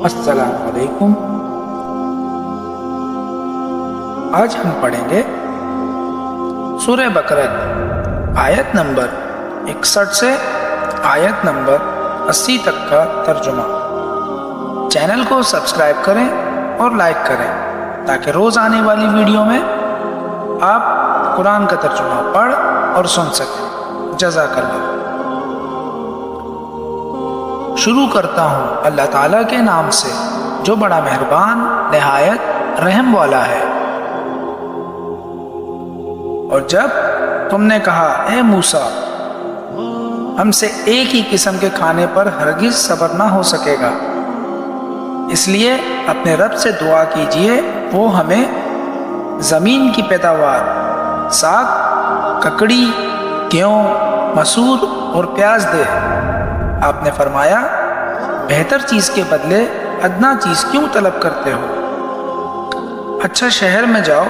السلام علیکم۔ آج ہم پڑھیں گے سورہ بقرہ آیت نمبر 61 سے آیت نمبر 80 تک کا ترجمہ۔ چینل کو سبسکرائب کریں اور لائک کریں تاکہ روز آنے والی ویڈیو میں آپ قرآن کا ترجمہ پڑھ اور سن سکیں۔ جزاک اللہ۔ شروع کرتا ہوں اللہ تعالیٰ کے نام سے جو بڑا مہربان نہایت رحم والا ہے۔ اور جب تم نے کہا اے موسیٰ ہم سے ایک ہی قسم کے کھانے پر ہرگز صبر نہ ہو سکے گا، اس لیے اپنے رب سے دعا کیجئے وہ ہمیں زمین کی پیداوار ساگ، ککڑی، گیہوں، مسور اور پیاز دے۔ آپ نے فرمایا بہتر چیز کے بدلے ادنا چیز کیوں طلب کرتے ہو؟ اچھا شہر میں جاؤ،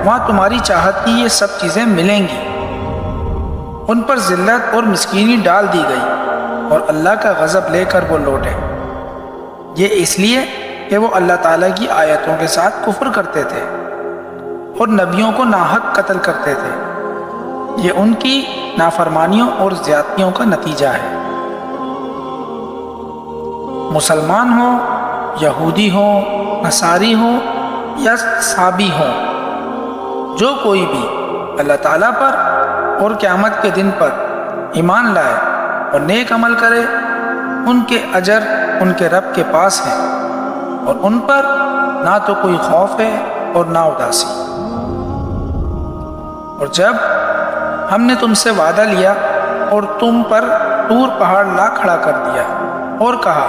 وہاں تمہاری چاہت کی یہ سب چیزیں ملیں گی۔ ان پر ذلت اور مسکینی ڈال دی گئی اور اللہ کا غضب لے کر وہ لوٹے، یہ اس لیے کہ وہ اللہ تعالیٰ کی آیتوں کے ساتھ کفر کرتے تھے اور نبیوں کو ناحق قتل کرتے تھے۔ یہ ان کی نافرمانیوں اور زیادتیوں کا نتیجہ ہے۔ مسلمان ہوں، یہودی ہوں، نصاری ہوں یا صابی ہوں، جو کوئی بھی اللہ تعالیٰ پر اور قیامت کے دن پر ایمان لائے اور نیک عمل کرے، ان کے اجر ان کے رب کے پاس ہیں اور ان پر نہ تو کوئی خوف ہے اور نہ اداسی۔ اور جب ہم نے تم سے وعدہ لیا اور تم پر طور پہاڑ لا کھڑا کر دیا اور کہا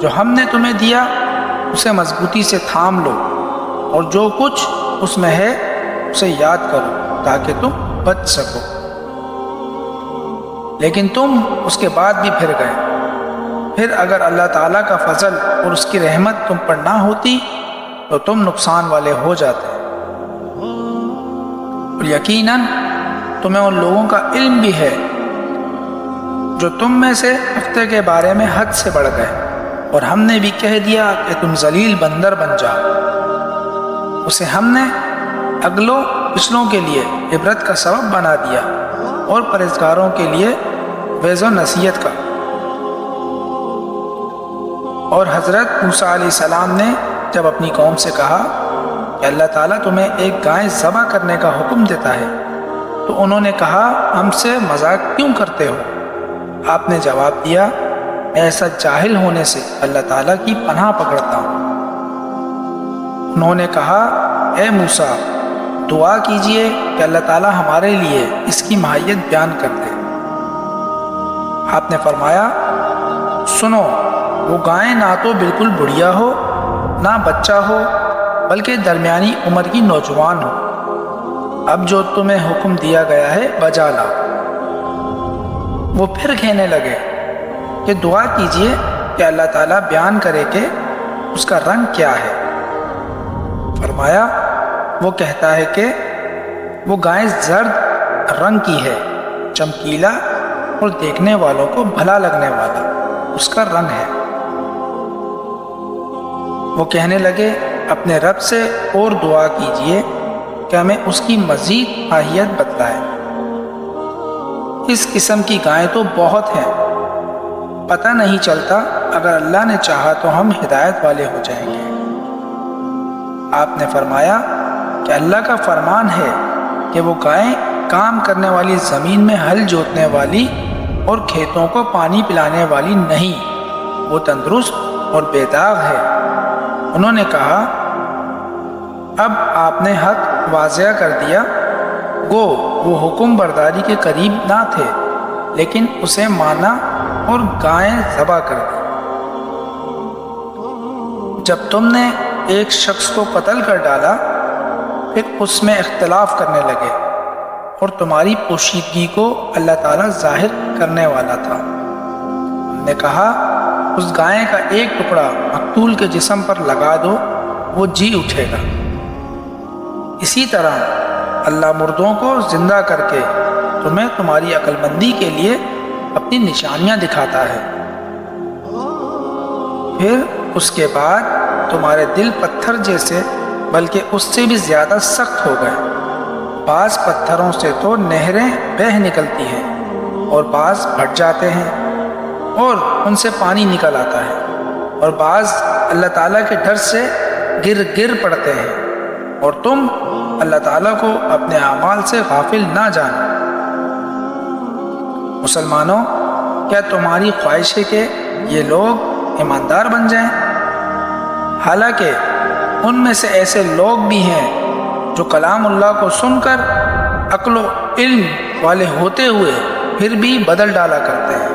جو ہم نے تمہیں دیا اسے مضبوطی سے تھام لو اور جو کچھ اس میں ہے اسے یاد کرو تاکہ تم بچ سکو، لیکن تم اس کے بعد بھی پھر گئے۔ پھر اگر اللہ تعالیٰ کا فضل اور اس کی رحمت تم پر نہ ہوتی تو تم نقصان والے ہو جاتے۔ اور یقیناً تمہیں ان لوگوں کا علم بھی ہے جو تم میں سے ہفتے کے بارے میں حد سے بڑھ گئے، اور ہم نے بھی کہہ دیا کہ تم ذلیل بندر بن جاؤ۔ اسے ہم نے اگلوں پچھلوں کے لیے عبرت کا سبب بنا دیا اور پرہیزگاروں کے لیے وعظ و نصیحت کا۔ اور حضرت موسیٰ علیہ السلام نے جب اپنی قوم سے کہا کہ اللہ تعالیٰ تمہیں ایک گائے ذبح کرنے کا حکم دیتا ہے تو انہوں نے کہا ہم سے مذاق کیوں کرتے ہو؟ آپ نے جواب دیا ایسا جاہل ہونے سے اللہ تعالیٰ کی پناہ پکڑتا ہوں۔ انہوں نے کہا اے موسیٰ دعا کیجئے کہ اللہ تعالیٰ ہمارے لیے اس کی ماہیت بیان کر دے۔ آپ نے فرمایا سنو، وہ گائے نہ تو بالکل بڑھیا ہو نہ بچہ ہو بلکہ درمیانی عمر کی نوجوان ہو۔ اب جو تمہیں حکم دیا گیا ہے بجا لاؤ۔ وہ پھر کہنے لگے کہ دعا کیجئے کہ اللہ تعالیٰ بیان کرے کہ اس کا رنگ کیا ہے۔ فرمایا وہ کہتا ہے کہ وہ گائے زرد رنگ کی ہے، چمکیلا اور دیکھنے والوں کو بھلا لگنے والا اس کا رنگ ہے۔ وہ کہنے لگے اپنے رب سے اور دعا کیجئے کہ ہمیں اس کی مزید ماہیت بتلائے۔ اس قسم کی گائیں تو بہت ہیں، پتہ نہیں چلتا، اگر اللہ نے چاہا تو ہم ہدایت والے ہو جائیں گے۔ آپ نے فرمایا کہ اللہ کا فرمان ہے کہ وہ گائیں کام کرنے والی زمین میں ہل جوتنے والی اور کھیتوں کو پانی پلانے والی نہیں، وہ تندرست اور بے داغ ہے۔ انہوں نے کہا اب آپ نے حق واضح کر دیا، گو وہ حکم برداری کے قریب نہ تھے لیکن اسے مانا اور گائیں ذبح کر دی۔ جب تم نے ایک شخص کو قتل کر ڈالا پھر اس میں اختلاف کرنے لگے اور تمہاری پوشیدگی کو اللہ تعالیٰ ظاہر کرنے والا تھا۔ ہم نے کہا اس گائے کا ایک ٹکڑا مقتول کے جسم پر لگا دو، وہ جی اٹھے گا۔ اسی طرح اللہ مردوں کو زندہ کر کے تمہیں تمہاری عقل مندی کے لیے اپنی نشانیاں دکھاتا ہے۔ پھر اس کے بعد تمہارے دل پتھر جیسے بلکہ اس سے بھی زیادہ سخت ہو گئے۔ بعض پتھروں سے تو نہریں بہہ نکلتی ہیں اور بعض پھٹ جاتے ہیں اور ان سے پانی نکل آتا ہے، اور بعض اللہ تعالیٰ کے ڈر سے گر پڑتے ہیں، اور تم اللہ تعالیٰ کو اپنے اعمال سے غافل نہ جانو۔ مسلمانوں، کیا تمہاری خواہش ہے کہ یہ لوگ ایماندار بن جائیں؟ حالانکہ ان میں سے ایسے لوگ بھی ہیں جو کلام اللہ کو سن کر عقل و علم والے ہوتے ہوئے پھر بھی بدل ڈالا کرتے ہیں۔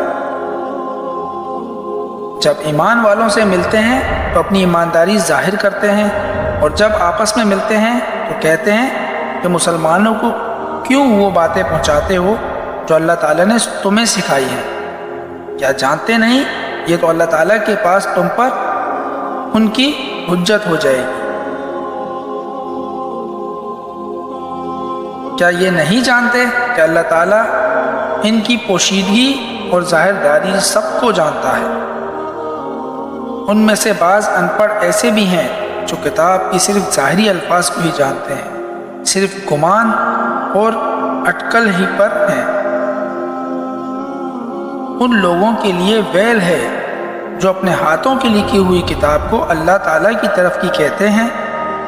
جب ایمان والوں سے ملتے ہیں تو اپنی ایمانداری ظاہر کرتے ہیں، اور جب آپس میں ملتے ہیں تو کہتے ہیں کہ مسلمانوں کو کیوں وہ باتیں پہنچاتے ہو جو اللہ تعالیٰ نے تمہیں سکھائی ہیں؟ کیا جانتے نہیں یہ تو اللہ تعالیٰ کے پاس تم پر ان کی حجت ہو جائے گی۔ کیا یہ نہیں جانتے کہ اللہ تعالیٰ ان کی پوشیدگی اور ظاہر داری سب کو جانتا ہے؟ ان میں سے بعض ان پڑھ ایسے بھی ہیں جو کتاب کی صرف ظاہری الفاظ کو ہی جانتے ہیں، صرف گمان اور اٹکل ہی پر ہیں۔ ان لوگوں کے لیے ویل ہے جو اپنے ہاتھوں کی لکھی ہوئی کتاب کو اللہ تعالیٰ کی طرف کی کہتے ہیں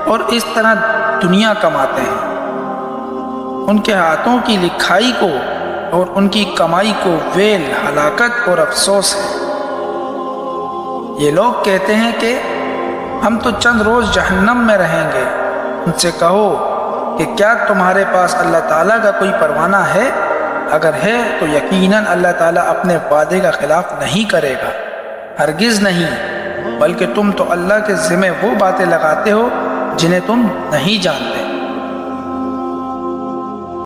اور اس طرح دنیا کماتے ہیں۔ ان کے ہاتھوں کی لکھائی کو اور ان کی کمائی کو ویل، ہلاکت اور افسوس ہے۔ یہ لوگ کہتے ہیں کہ ہم تو چند روز جہنم میں رہیں گے۔ ان سے کہو کہ کیا تمہارے پاس اللہ تعالیٰ کا کوئی پروانہ ہے؟ اگر ہے تو یقیناً اللہ تعالیٰ اپنے وعدے کا خلاف نہیں کرے گا، ہرگز نہیں، بلکہ تم تو اللہ کے ذمہ وہ باتیں لگاتے ہو جنہیں تم نہیں جانتے۔